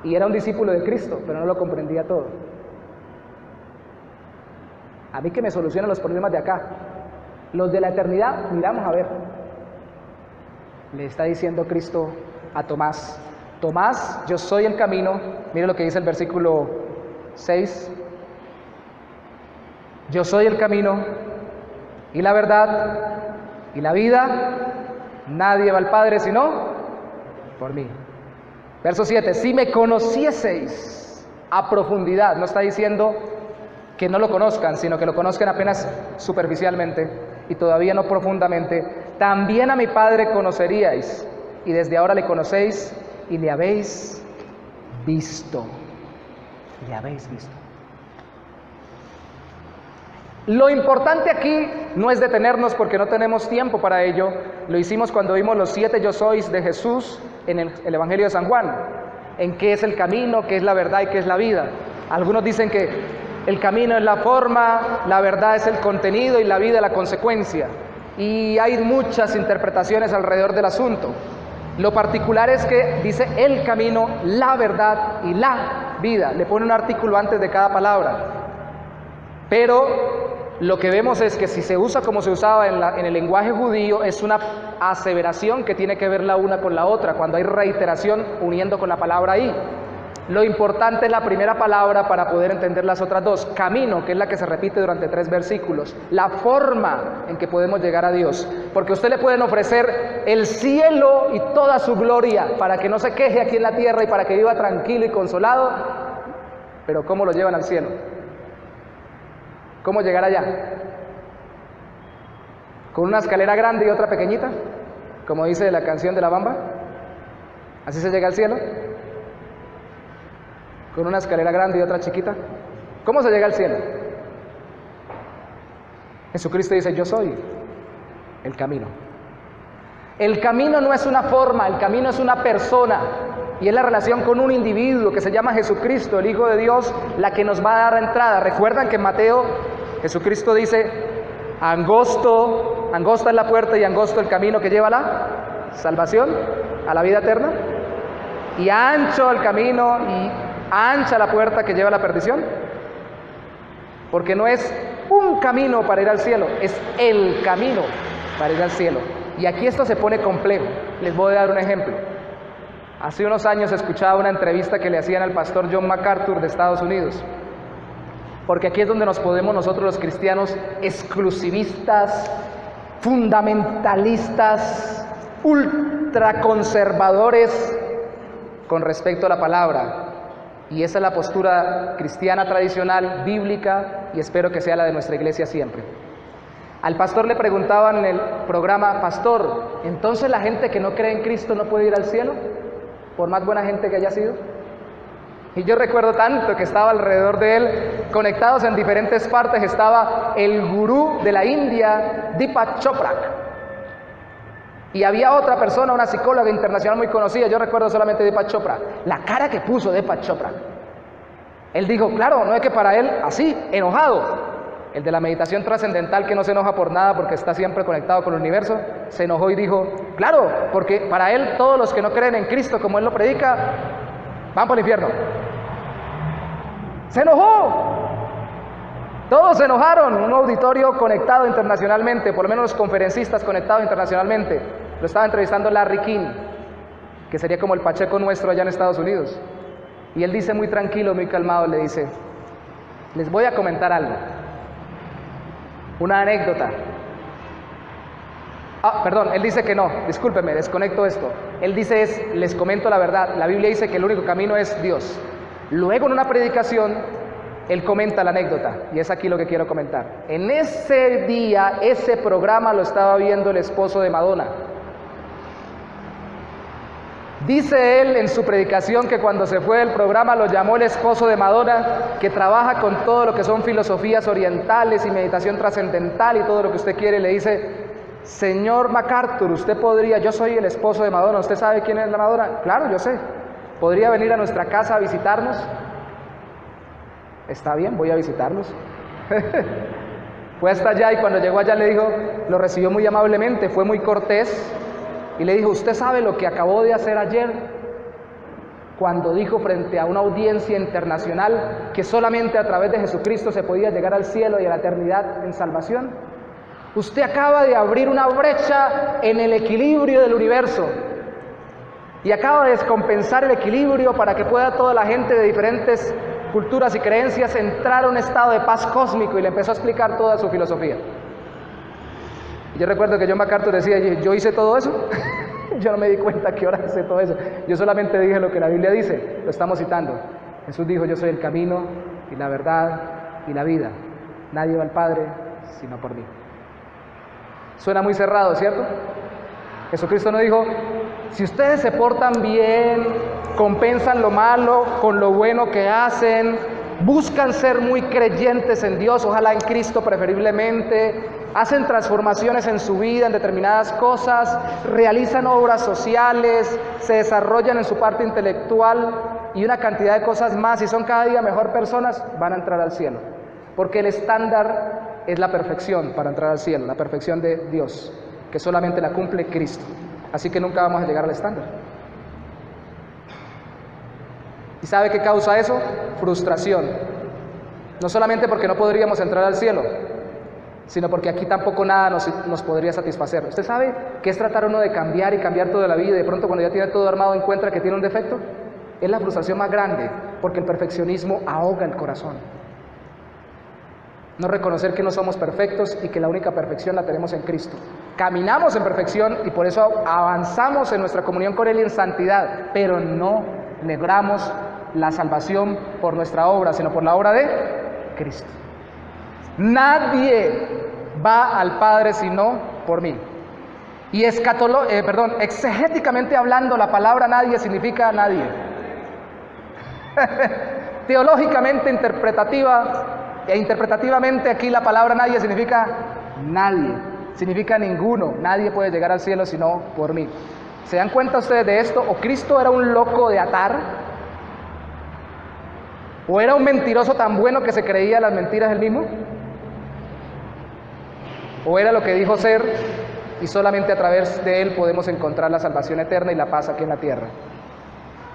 A: Y era un discípulo de Cristo, pero no lo comprendía todo. A mí que me solucionan los problemas de acá. Los de la eternidad, miramos a ver. Le está diciendo Cristo a Tomás, Tomás, yo soy el camino. Mire lo que dice el versículo 6. Yo soy el camino y la verdad y la vida. Nadie va al Padre sino por mí. Verso 7, si me conocieseis a profundidad, no está diciendo que no lo conozcan, sino que lo conozcan apenas superficialmente y todavía no profundamente, también a mi Padre conoceríais, y desde ahora le conocéis y le habéis visto. Le habéis visto. Lo importante aquí no es detenernos porque no tenemos tiempo para ello. Lo hicimos cuando vimos los 7 yo sois de Jesús en el Evangelio de San Juan, en qué es el camino, qué es la verdad y qué es la vida. Algunos dicen que el camino es la forma, la verdad es el contenido y la vida la consecuencia. Y hay muchas interpretaciones alrededor del asunto. Lo particular es que dice el camino, la verdad y la vida. Le pone un artículo antes de cada palabra. Pero lo que vemos es que si se usa como se usaba en el lenguaje judío, es una aseveración que tiene que ver la una con la otra, cuando hay reiteración uniendo con la palabra ahí. Lo importante es la primera palabra para poder entender las otras dos. Camino, que es la que se repite durante 3 versículos. La forma en que podemos llegar a Dios. Porque a usted le pueden ofrecer el cielo y toda su gloria para que no se queje aquí en la tierra y para que viva tranquilo y consolado. Pero ¿cómo lo llevan al cielo? ¿Cómo llegar allá? ¿Con una escalera grande y otra pequeñita? Como dice la canción de La Bamba. ¿Así se llega al cielo? ¿Con una escalera grande y otra chiquita? ¿Cómo se llega al cielo? Jesucristo dice, yo soy el camino. El camino no es una forma, el camino es una persona. Y es la relación con un individuo que se llama Jesucristo, el Hijo de Dios, la que nos va a dar la entrada. Recuerdan que en Mateo, Jesucristo dice, angosta es la puerta y angosto el camino que lleva a la salvación, a la vida eterna. Y ancho el camino y ancha la puerta que lleva a la perdición. Porque no es un camino para ir al cielo, es el camino para ir al cielo. Y aquí esto se pone complejo. Les voy a dar un ejemplo. Hace unos años escuchaba una entrevista que le hacían al pastor John MacArthur de Estados Unidos, porque aquí es donde nos podemos nosotros los cristianos exclusivistas, fundamentalistas, ultraconservadores con respecto a la palabra, y esa es la postura cristiana tradicional, bíblica, y espero que sea la de nuestra iglesia siempre. Al pastor le preguntaban en el programa, pastor, ¿entonces la gente que no cree en Cristo no puede ir al cielo? Por más buena gente que haya sido. Y yo recuerdo tanto que estaba alrededor de él conectados en diferentes partes, estaba el gurú de la India, Deepak Chopra. Y había otra persona, una psicóloga internacional muy conocida, yo recuerdo solamente Deepak Chopra, la cara que puso Deepak Chopra. Él dijo, claro, no es que para él, así, enojado. El de la meditación trascendental, que no se enoja por nada porque está siempre conectado con el universo, se enojó y dijo, claro, porque para él todos los que no creen en Cristo como él lo predica, van por el infierno. Se enojó. Todos se enojaron. Un auditorio conectado internacionalmente, por lo menos los conferencistas conectados internacionalmente. Lo estaba entrevistando Larry King, que sería como el Pacheco nuestro allá en Estados Unidos. Y él dice muy tranquilo, muy calmado, le dice, les voy a comentar algo. Una anécdota. Perdón, él dice que no, discúlpeme, desconecto esto. Él dice les comento la verdad. La Biblia dice que el único camino es Dios. Luego en una predicación, él comenta la anécdota, y es aquí lo que quiero comentar. En ese día, ese programa lo estaba viendo el esposo de Madonna. Dice él en su predicación que cuando se fue del programa lo llamó el esposo de Madonna, que trabaja con todo lo que son filosofías orientales y meditación trascendental y todo lo que usted quiere. Le dice, señor MacArthur, usted podría, yo soy el esposo de Madonna, ¿usted sabe quién es la Madonna? Claro, yo sé. ¿Podría venir a nuestra casa a visitarnos? Está bien, voy a visitarlos. Fue hasta allá y cuando llegó allá le dijo, lo recibió muy amablemente, fue muy cortés. Y le dijo, ¿usted sabe lo que acabó de hacer ayer? Cuando dijo frente a una audiencia internacional que solamente a través de Jesucristo se podía llegar al cielo y a la eternidad en salvación. Usted acaba de abrir una brecha en el equilibrio del universo y acaba de descompensar el equilibrio para que pueda toda la gente de diferentes culturas y creencias entrar a un estado de paz cósmico, y le empezó a explicar toda su filosofía. Yo recuerdo que John MacArthur decía, yo hice todo eso. Yo no me di cuenta que ahora hice todo eso. Yo solamente dije lo que la Biblia dice, lo estamos citando. Jesús dijo, yo soy el camino y la verdad y la vida. Nadie va al Padre sino por mí. Suena muy cerrado, ¿cierto? Jesucristo no dijo, si ustedes se portan bien, compensan lo malo con lo bueno que hacen, buscan ser muy creyentes en Dios, ojalá en Cristo preferiblemente, hacen transformaciones en su vida en determinadas cosas, realizan obras sociales, se desarrollan en su parte intelectual y una cantidad de cosas más, y son cada día mejor personas, van a entrar al cielo. Porque el estándar es la perfección para entrar al cielo, la perfección de Dios, que solamente la cumple Cristo. Así que nunca vamos a llegar al estándar. ¿Y sabe qué causa eso? Frustración. No solamente porque no podríamos entrar al cielo, sino porque aquí tampoco nada nos podría satisfacer. ¿Usted sabe qué es tratar uno de cambiar y cambiar toda la vida y de pronto cuando ya tiene todo armado encuentra que tiene un defecto? Es la frustración más grande, porque el perfeccionismo ahoga el corazón. No reconocer que no somos perfectos y que la única perfección la tenemos en Cristo. Caminamos en perfección y por eso avanzamos en nuestra comunión con Él en santidad, pero no logramos la salvación por nuestra obra, sino por la obra de Cristo. Nadie va al Padre sino por mí. Y exegéticamente hablando, la palabra nadie significa nadie. Teológicamente interpretativamente aquí la palabra nadie significa nadie, significa ninguno. Nadie puede llegar al cielo sino por mí. ¿Se dan cuenta ustedes de esto? ¿O Cristo era un loco de atar? ¿O era un mentiroso tan bueno que se creía las mentiras del mismo? ¿O era lo que dijo ser y solamente a través de Él podemos encontrar la salvación eterna y la paz aquí en la tierra?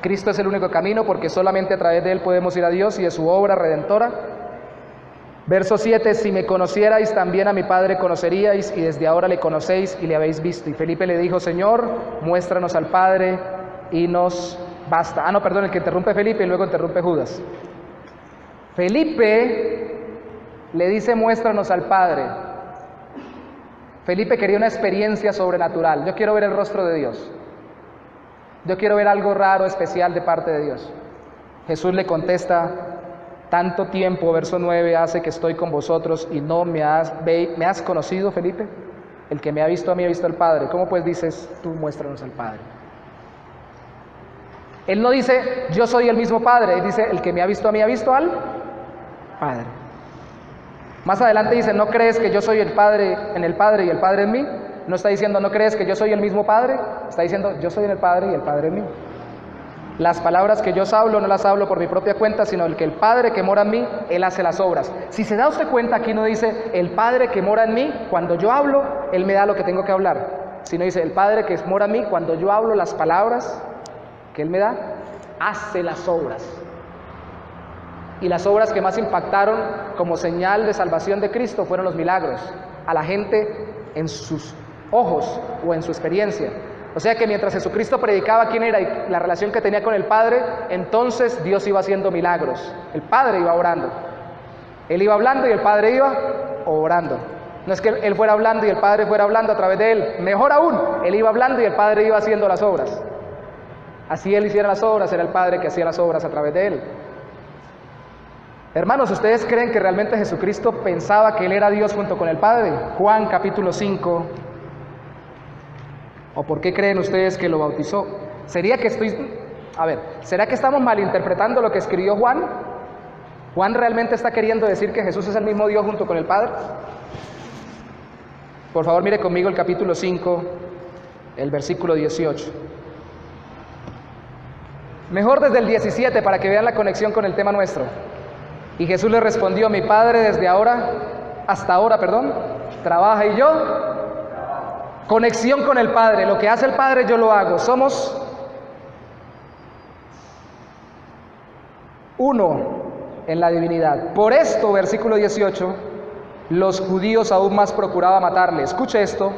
A: Cristo es el único camino porque solamente a través de Él podemos ir a Dios y de su obra redentora. Verso 7, si me conocierais también a mi Padre conoceríais, y desde ahora le conocéis y le habéis visto. Y Felipe le dijo, Señor, muéstranos al Padre y nos basta. El que interrumpe Felipe y luego interrumpe Judas. Felipe le dice, muéstranos al Padre. Felipe quería una experiencia sobrenatural. Yo quiero ver el rostro de Dios. Yo quiero ver algo raro, especial de parte de Dios. Jesús le contesta, tanto tiempo, verso 9, hace que estoy con vosotros y no me has conocido, Felipe. El que me ha visto a mí ha visto al Padre. ¿Cómo pues dices tú, muéstranos al Padre? Él no dice, yo soy el mismo Padre. Él dice, el que me ha visto a mí ha visto al Padre. Más adelante dice, ¿no crees que yo soy el Padre en el Padre y el Padre en mí? No está diciendo, ¿no crees que yo soy el mismo Padre? Está diciendo, yo soy en el Padre y el Padre en mí. Las palabras que yo os hablo no las hablo por mi propia cuenta, sino el que el Padre que mora en mí, Él hace las obras. Si se da usted cuenta, aquí no dice, el Padre que mora en mí, cuando yo hablo, Él me da lo que tengo que hablar. Sino dice, el Padre que mora en mí, cuando yo hablo las palabras que Él me da, hace las obras. Y las obras que más impactaron como señal de salvación de Cristo fueron los milagros a la gente en sus ojos o en su experiencia. O sea que mientras Jesucristo predicaba quién era y la relación que tenía con el Padre, entonces Dios iba haciendo milagros. El Padre iba orando. Él iba hablando y el Padre iba obrando. No es que Él fuera hablando y el Padre fuera hablando a través de Él. Mejor aún, Él iba hablando y el Padre iba haciendo las obras. Así Él hiciera las obras, era el Padre que hacía las obras a través de Él. Hermanos, ¿ustedes creen que realmente Jesucristo pensaba que Él era Dios junto con el Padre? Juan capítulo 5. ¿O por qué creen ustedes que lo bautizó? ¿Será que estamos malinterpretando lo que escribió Juan? ¿Juan realmente está queriendo decir que Jesús es el mismo Dios junto con el Padre? Por favor, mire conmigo el capítulo 5, el versículo 18. Mejor desde el 17 para que vean la conexión con el tema nuestro. Y Jesús le respondió, mi Padre desde hasta ahora, trabaja y yo. Conexión con el Padre, lo que hace el Padre yo lo hago. Somos uno en la divinidad. Por esto, versículo 18, los judíos aún más procuraban matarle. Escuche esto,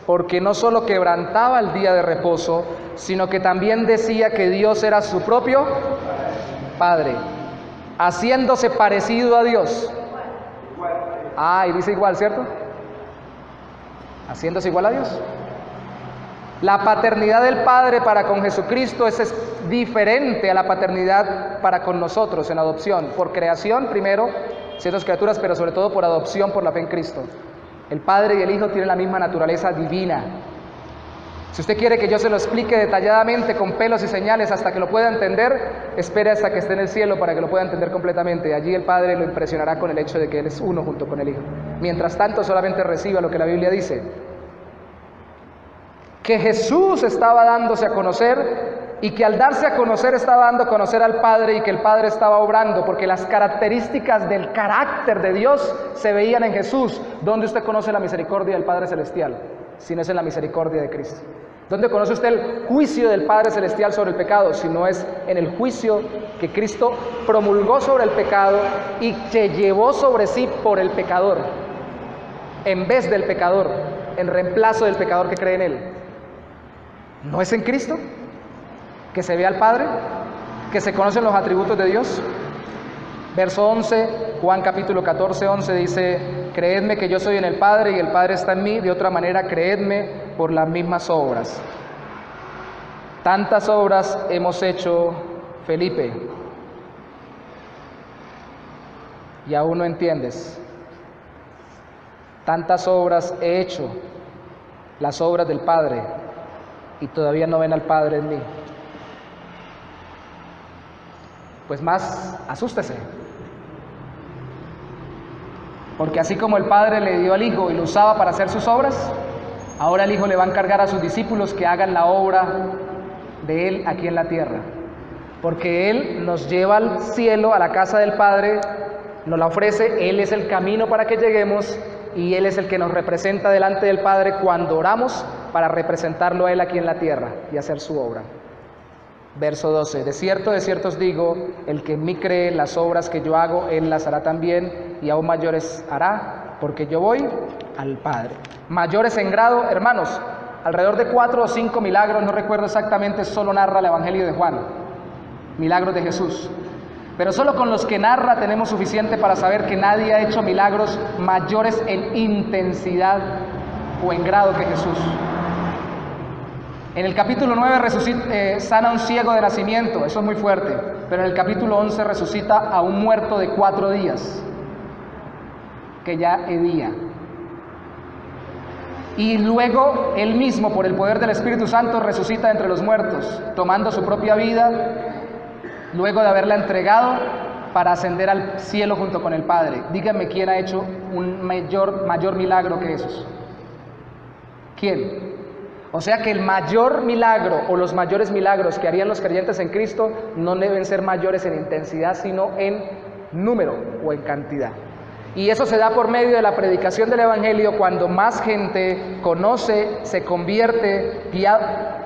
A: porque no solo quebrantaba el día de reposo, sino que también decía que Dios era su propio Padre, haciéndose parecido a Dios. Y dice igual, ¿cierto? Haciéndose igual a Dios. La paternidad del Padre para con Jesucristo es diferente a la paternidad para con nosotros en adopción. Por creación, primero, siendo criaturas, pero sobre todo por adopción, por la fe en Cristo. El Padre y el Hijo tienen la misma naturaleza divina. Si usted quiere que yo se lo explique detalladamente con pelos y señales hasta que lo pueda entender, espere hasta que esté en el cielo para que lo pueda entender completamente. Allí el Padre lo impresionará con el hecho de que Él es uno junto con el Hijo. Mientras tanto, solamente reciba lo que la Biblia dice. Que Jesús estaba dándose a conocer y que al darse a conocer estaba dando a conocer al Padre y que el Padre estaba obrando, porque las características del carácter de Dios se veían en Jesús. ¿Dónde usted conoce la misericordia del Padre Celestial? Si no es en la misericordia de Cristo. ¿Dónde conoce usted el juicio del Padre Celestial sobre el pecado? Si no es en el juicio que Cristo promulgó sobre el pecado y que llevó sobre sí por el pecador, en vez del pecador, en reemplazo del pecador que cree en Él. ¿No es en Cristo que se ve al Padre? ¿Que se conocen los atributos de Dios? Verso 11, Juan capítulo 14, 11 dice, creedme que yo soy en el Padre y el Padre está en mí, de otra manera creedme por las mismas obras. Tantas obras hemos hecho, Felipe, y aún no entiendes. Tantas obras he hecho, las obras del Padre, y todavía no ven al Padre en mí. Pues más, asústese. Porque así como el Padre le dio al Hijo y lo usaba para hacer sus obras, ahora el Hijo le va a encargar a sus discípulos que hagan la obra de Él aquí en la tierra. Porque Él nos lleva al cielo, a la casa del Padre, nos la ofrece, Él es el camino para que lleguemos y Él es el que nos representa delante del Padre cuando oramos para representarlo a Él aquí en la tierra y hacer su obra. Verso 12, de cierto os digo, el que en mí cree, las obras que yo hago, Él las hará también, y aún mayores hará, porque yo voy al Padre. Mayores en grado, hermanos, alrededor de 4 o 5 milagros, no recuerdo exactamente, solo narra el Evangelio de Juan, milagros de Jesús. Pero solo con los que narra tenemos suficiente para saber que nadie ha hecho milagros mayores en intensidad o en grado que Jesús. En el capítulo 9 sana a un ciego de nacimiento, eso es muy fuerte, pero en el capítulo 11 resucita a un muerto de 4 días, que ya hedía. Y luego él mismo, por el poder del Espíritu Santo, resucita entre los muertos, tomando su propia vida, luego de haberla entregado para ascender al cielo junto con el Padre. Díganme quién ha hecho un mayor milagro que esos. ¿Quién? O sea que el mayor milagro o los mayores milagros que harían los creyentes en Cristo no deben ser mayores en intensidad, sino en número o en cantidad. Y eso se da por medio de la predicación del Evangelio. Cuando más gente conoce, se convierte,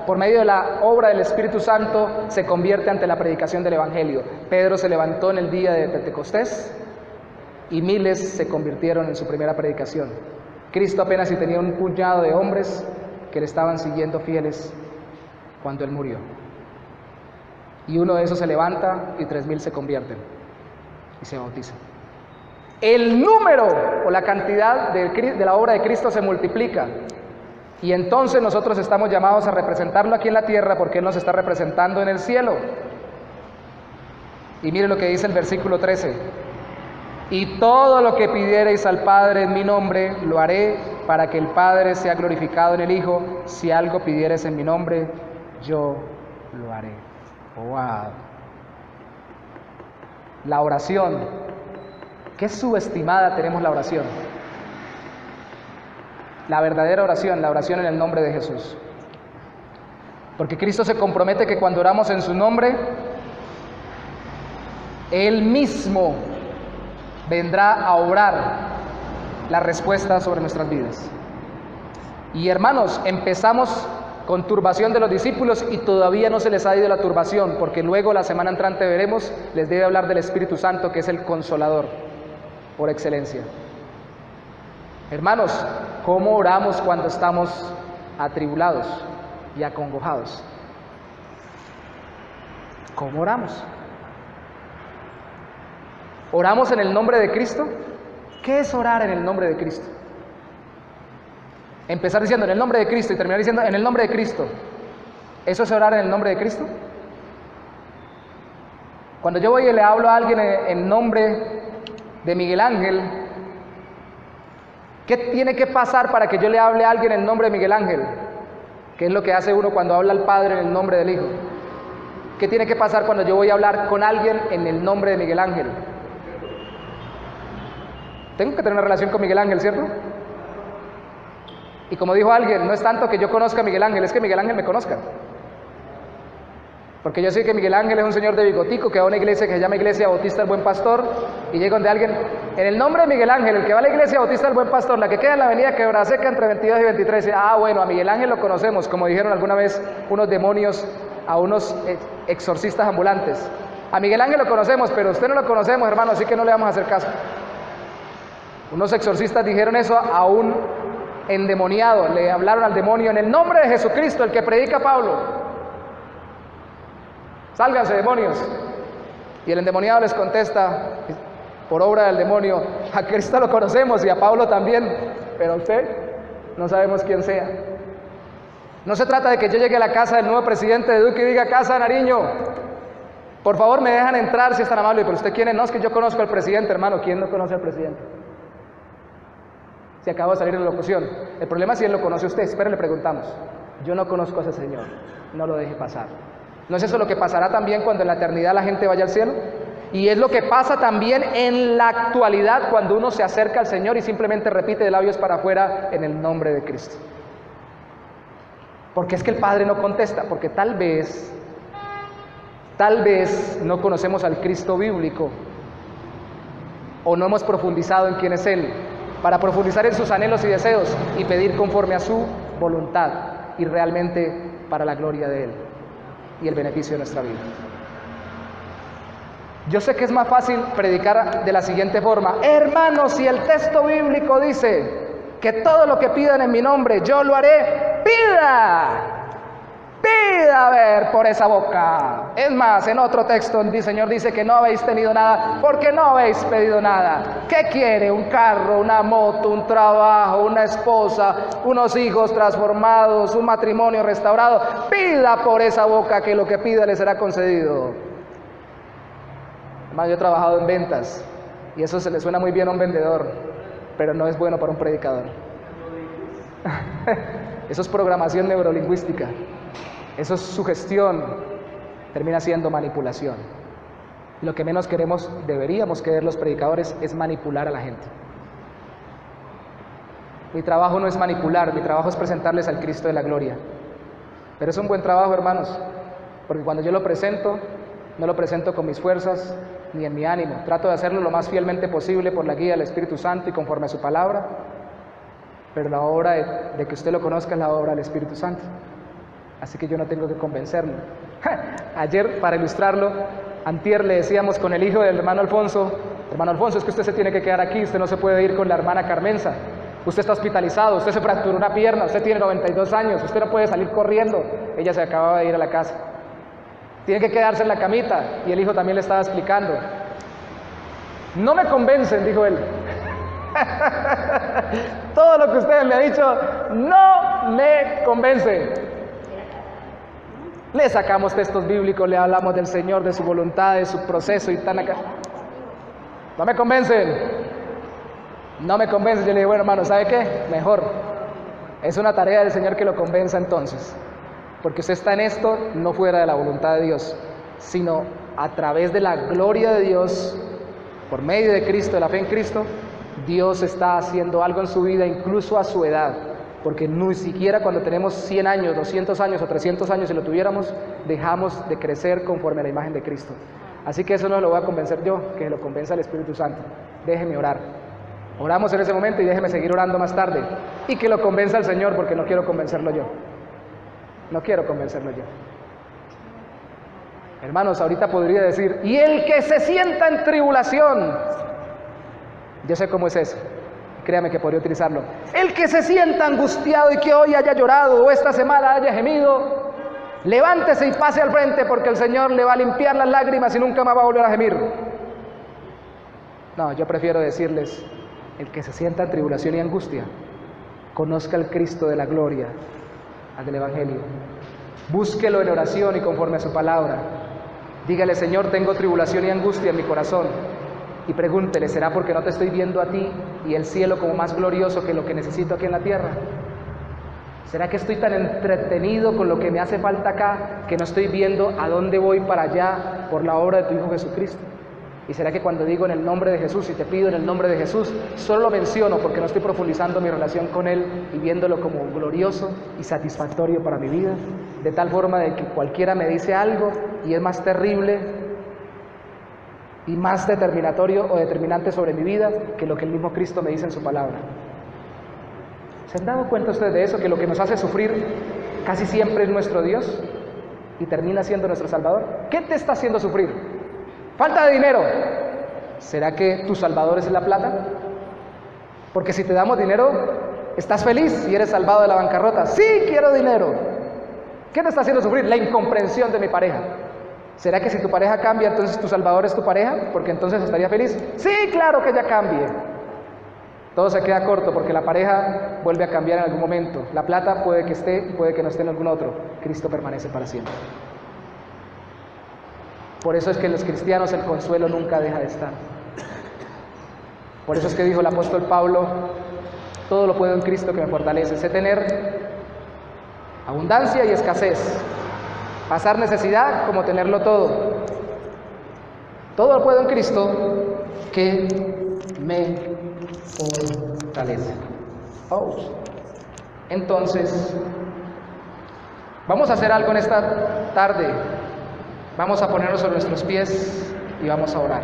A: por medio de la obra del Espíritu Santo, se convierte ante la predicación del Evangelio. Pedro se levantó en el día de Pentecostés y miles se convirtieron en su primera predicación. Cristo apenas si tenía un puñado de hombres que le estaban siguiendo fieles cuando Él murió. Y uno de esos se levanta y 3,000 se convierten y se bautizan. El número o la cantidad de la obra de Cristo se multiplica. Y entonces nosotros estamos llamados a representarlo aquí en la tierra porque Él nos está representando en el cielo. Y mire lo que dice el versículo 13. Y todo lo que pidiereis al Padre en mi nombre, lo haré para que el Padre sea glorificado en el Hijo. Si algo pidieres en mi nombre, yo lo haré. ¡Wow! La oración. ¿Qué subestimada tenemos la oración? La verdadera oración, la oración en el nombre de Jesús. Porque Cristo se compromete que cuando oramos en su nombre, Él mismo vendrá a obrar la respuesta sobre nuestras vidas. Y hermanos, empezamos con turbación de los discípulos y todavía no se les ha ido la turbación, porque luego la semana entrante veremos, les debe hablar del Espíritu Santo, que es el Consolador por excelencia. Hermanos, ¿cómo oramos cuando estamos atribulados y acongojados? ¿Cómo oramos? ¿Oramos en el nombre de Cristo? ¿Qué es orar en el nombre de Cristo? Empezar diciendo en el nombre de Cristo y terminar diciendo en el nombre de Cristo. ¿Eso es orar en el nombre de Cristo? Cuando yo voy y le hablo a alguien en nombre de Miguel Ángel, ¿qué tiene que pasar para que yo le hable a alguien en nombre de Miguel Ángel? ¿Qué es lo que hace uno cuando habla al Padre en el nombre del Hijo? ¿Qué tiene que pasar cuando yo voy a hablar con alguien en el nombre de Miguel Ángel? Tengo que tener una relación con Miguel Ángel, ¿cierto? Y como dijo alguien, no es tanto que yo conozca a Miguel Ángel, es que Miguel Ángel me conozca. Porque yo sé que Miguel Ángel es un señor de bigotico que va a una iglesia que se llama Iglesia Bautista del Buen Pastor, y llega donde alguien, en el nombre de Miguel Ángel, el que va a la Iglesia Bautista del Buen Pastor, la que queda en la avenida Quebraseca entre 22 y 23, dice, bueno, a Miguel Ángel lo conocemos, como dijeron alguna vez unos demonios a unos exorcistas ambulantes. A Miguel Ángel lo conocemos, pero usted no lo conocemos, hermano, así que no le vamos a hacer caso. Unos exorcistas dijeron eso a un endemoniado, le hablaron al demonio en el nombre de Jesucristo, el que predica Pablo. Sálganse, demonios. Y el endemoniado les contesta, por obra del demonio, a Cristo lo conocemos y a Pablo también, pero a usted no sabemos quién sea. No se trata de que yo llegue a la casa del nuevo presidente de Duque y diga, Casa Nariño, por favor me dejan entrar si es tan amable. Pero usted quién es, no, es que yo conozco al presidente, hermano. ¿Quién no conoce al presidente? Si acabo de salir de la locución. El problema es si él lo conoce a usted. Espera, le preguntamos. Yo no conozco a ese señor, no lo deje pasar. ¿No es eso lo que pasará también cuando en la eternidad la gente vaya al cielo? Y es lo que pasa también en la actualidad cuando uno se acerca al Señor y simplemente repite de labios para afuera en el nombre de Cristo. Porque es que el Padre no contesta, porque tal vez no conocemos al Cristo bíblico o no hemos profundizado en quién es Él, para profundizar en sus anhelos y deseos y pedir conforme a su voluntad y realmente para la gloria de Él y el beneficio de nuestra vida. Yo sé que es más fácil predicar de la siguiente forma: hermanos, si el texto bíblico dice que todo lo que pidan en mi nombre yo lo haré, pida a ver por esa boca. Es más, en otro texto el Señor dice que no habéis tenido nada porque no habéis pedido nada. ¿Qué quiere? Un carro, una moto, un trabajo, una esposa, unos hijos transformados, un matrimonio restaurado. Pida por esa boca, que lo que pida le será concedido. Además, yo he trabajado en ventas y eso se le suena muy bien a un vendedor, pero no es bueno para un predicador. Eso es programación neurolingüística. Eso es sugestión, termina siendo manipulación. Y lo que menos deberíamos querer los predicadores es manipular a la gente. Mi trabajo no es manipular, mi trabajo es presentarles al Cristo de la gloria. Pero es un buen trabajo, hermanos, porque cuando yo lo presento, no lo presento con mis fuerzas ni en mi ánimo. Trato de hacerlo lo más fielmente posible por la guía del Espíritu Santo y conforme a su palabra, pero la obra de que usted lo conozca es la obra del Espíritu Santo. Así que yo no tengo que convencerlo. Ayer, para ilustrarlo, antier le decíamos con el hijo del hermano Alfonso, es que usted se tiene que quedar aquí, usted no se puede ir con la hermana Carmenza. Usted está hospitalizado, usted se fracturó una pierna, usted tiene 92 años, usted no puede salir corriendo. Ella se acababa de ir a la casa. Tiene que quedarse en la camita. Y el hijo también le estaba explicando. No me convencen, dijo él. Todo lo que ustedes me han dicho no me convence. Le sacamos textos bíblicos, le hablamos del Señor, de su voluntad, de su proceso y tan acá. No me convencen. No me convence. Yo le digo, bueno, hermano, ¿sabe qué? Mejor. Es una tarea del Señor que lo convenza entonces. Porque usted está en esto no fuera de la voluntad de Dios, sino a través de la gloria de Dios, por medio de Cristo, de la fe en Cristo, Dios está haciendo algo en su vida, incluso a su edad. Porque ni siquiera cuando tenemos 100 años, 200 años o 300 años, si lo tuviéramos, dejamos de crecer conforme a la imagen de Cristo. Así que eso no lo voy a convencer yo, que lo convenza el Espíritu Santo. Déjeme orar. Oramos en ese momento y déjeme seguir orando más tarde. Y que lo convenza el Señor, porque no quiero convencerlo yo. No quiero convencerlo yo. Hermanos, ahorita podría decir, y el que se sienta en tribulación. Yo sé cómo es eso. Créame que podría utilizarlo. El que se sienta angustiado y que hoy haya llorado o esta semana haya gemido, levántese y pase al frente porque el Señor le va a limpiar las lágrimas y nunca más va a volver a gemir. No, yo prefiero decirles, el que se sienta en tribulación y angustia, conozca al Cristo de la gloria, al del Evangelio. Búsquelo en oración y conforme a su palabra. Dígale, Señor, tengo tribulación y angustia en mi corazón. Y pregúntele, ¿será porque no te estoy viendo a ti y el cielo como más glorioso que lo que necesito aquí en la tierra? ¿Será que estoy tan entretenido con lo que me hace falta acá que no estoy viendo a dónde voy para allá por la obra de tu Hijo Jesucristo? ¿Y será que cuando digo en el nombre de Jesús y te pido en el nombre de Jesús, solo lo menciono porque no estoy profundizando mi relación con Él y viéndolo como glorioso y satisfactorio para mi vida? De tal forma de que cualquiera me dice algo y es más terrible y más determinatorio o determinante sobre mi vida que lo que el mismo Cristo me dice en su palabra. ¿Se han dado cuenta ustedes de eso? Que lo que nos hace sufrir casi siempre es nuestro Dios y termina siendo nuestro Salvador. ¿Qué te está haciendo sufrir? Falta de dinero. ¿Será que tu Salvador es la plata? Porque si te damos dinero, estás feliz y eres salvado de la bancarrota. Sí, quiero dinero. ¿Qué te está haciendo sufrir? La incomprensión de mi pareja. ¿Será que si tu pareja cambia, entonces tu Salvador es tu pareja? Porque entonces estaría feliz. Sí, claro que ella cambie. Todo se queda corto porque la pareja vuelve a cambiar en algún momento. La plata puede que esté y puede que no esté en algún otro. Cristo permanece para siempre. Por eso es que en los cristianos el consuelo nunca deja de estar. Por eso es que dijo el apóstol Pablo, todo lo puedo en Cristo que me fortalece. Sé tener abundancia y escasez. Pasar necesidad como tenerlo todo. Todo lo puedo en Cristo que me fortalece. Entonces, vamos a hacer algo en esta tarde. Vamos a ponernos sobre nuestros pies y vamos a orar.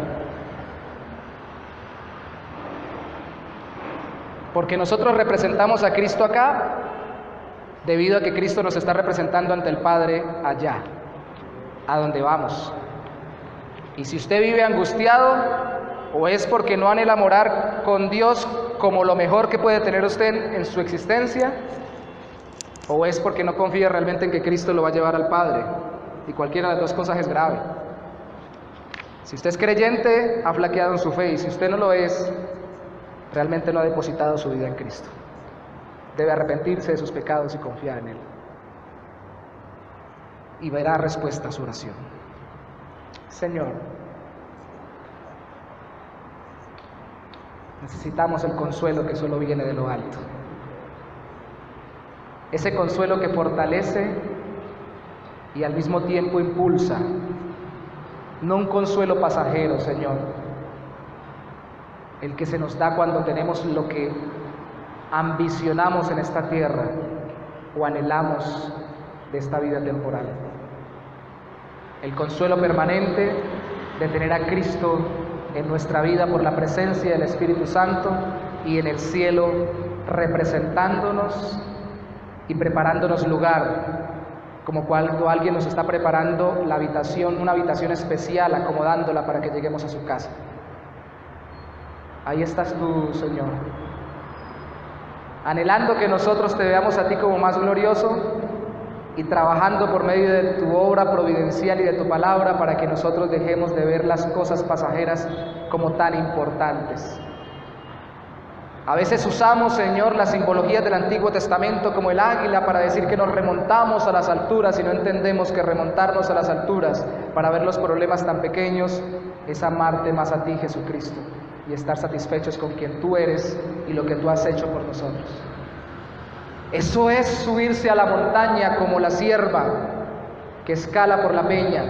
A: Porque nosotros representamos a Cristo acá, debido a que Cristo nos está representando ante el Padre allá, a donde vamos. Y si usted vive angustiado, o es porque no anhela morar con Dios como lo mejor que puede tener usted en su existencia, o es porque no confía realmente en que Cristo lo va a llevar al Padre. Y cualquiera de las dos cosas es grave. Si usted es creyente, ha flaqueado en su fe, y si usted no lo es, realmente no ha depositado su vida en Cristo. Debe arrepentirse de sus pecados y confiar en Él. Y verá respuesta a su oración. Señor, necesitamos el consuelo que solo viene de lo alto. Ese consuelo que fortalece y al mismo tiempo impulsa. no un consuelo pasajero, Señor, el que se nos da cuando tenemos lo que ambicionamos en esta tierra o anhelamos de esta vida temporal. El consuelo permanente de tener a Cristo en nuestra vida por la presencia del Espíritu Santo y en el cielo representándonos y preparándonos lugar, como cuando alguien nos está preparando la habitación, una habitación especial, acomodándola para que lleguemos a su casa. Ahí estás tú, Señor, anhelando que nosotros te veamos a ti como más glorioso y trabajando por medio de tu obra providencial y de tu palabra para que nosotros dejemos de ver las cosas pasajeras como tan importantes. A veces usamos, Señor, las simbologías del Antiguo Testamento como el águila para decir que nos remontamos a las alturas y no entendemos que remontarnos a las alturas para ver los problemas tan pequeños es amarte más a ti, Jesucristo, y estar satisfechos con quien tú eres y lo que tú has hecho por nosotros. Eso es subirse a la montaña como la cierva que escala por la peña.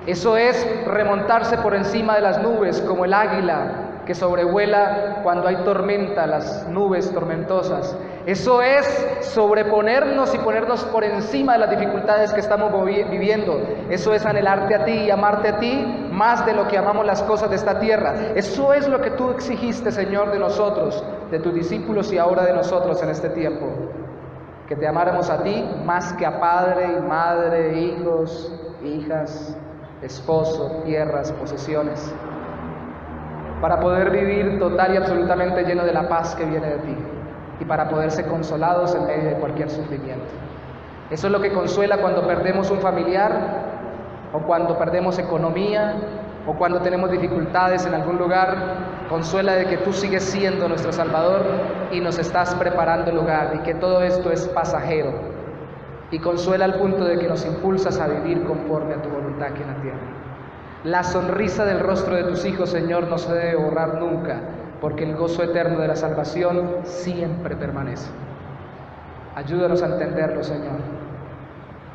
A: Eso es remontarse por encima de las nubes como el águila que sobrevuela cuando hay tormenta, las nubes tormentosas. Eso es sobreponernos y ponernos por encima de las dificultades que estamos viviendo. Eso es anhelarte a ti y amarte a ti más de lo que amamos las cosas de esta tierra. Eso es lo que tú exigiste, Señor, de nosotros, de tus discípulos y ahora de nosotros en este tiempo. Que te amáramos a ti más que a padre y madre, hijos, hijas, esposo, tierras, posesiones, para poder vivir total y absolutamente lleno de la paz que viene de ti y para poder ser consolados en medio de cualquier sufrimiento. Eso es lo que consuela cuando perdemos un familiar o cuando perdemos economía o cuando tenemos dificultades en algún lugar. Consuela de que tú sigues siendo nuestro Salvador y nos estás preparando el lugar y que todo esto es pasajero. Y consuela al punto de que nos impulsas a vivir conforme a tu voluntad aquí en la tierra. La sonrisa del rostro de tus hijos, Señor, no se debe borrar nunca, porque el gozo eterno de la salvación siempre permanece. Ayúdanos a entenderlo, Señor.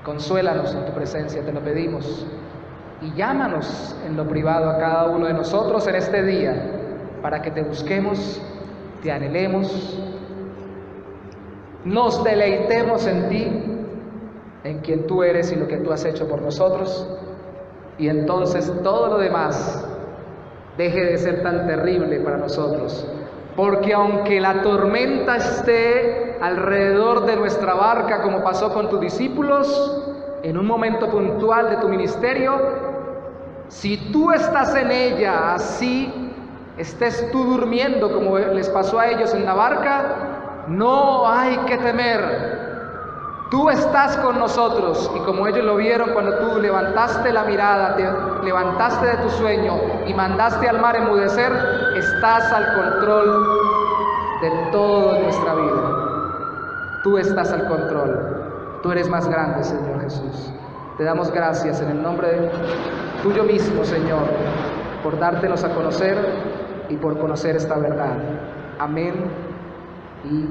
A: Consuélanos en tu presencia, te lo pedimos. Y llámanos en lo privado a cada uno de nosotros en este día, para que te busquemos, te anhelemos, nos deleitemos en ti, en quien tú eres y lo que tú has hecho por nosotros. Y entonces todo lo demás deje de ser tan terrible para nosotros, porque aunque la tormenta esté alrededor de nuestra barca, como pasó con tus discípulos, en un momento puntual de tu ministerio, si tú estás en ella, así estés tú durmiendo como les pasó a ellos en la barca, no hay que temer. Tú estás con nosotros y como ellos lo vieron cuando tú levantaste la mirada, te levantaste de tu sueño y mandaste al mar enmudecer, estás al control de toda nuestra vida. Tú estás al control. Tú eres más grande, Señor Jesús. Te damos gracias en el nombre de tuyo mismo, Señor, por dártenos a conocer y por conocer esta verdad. Amén y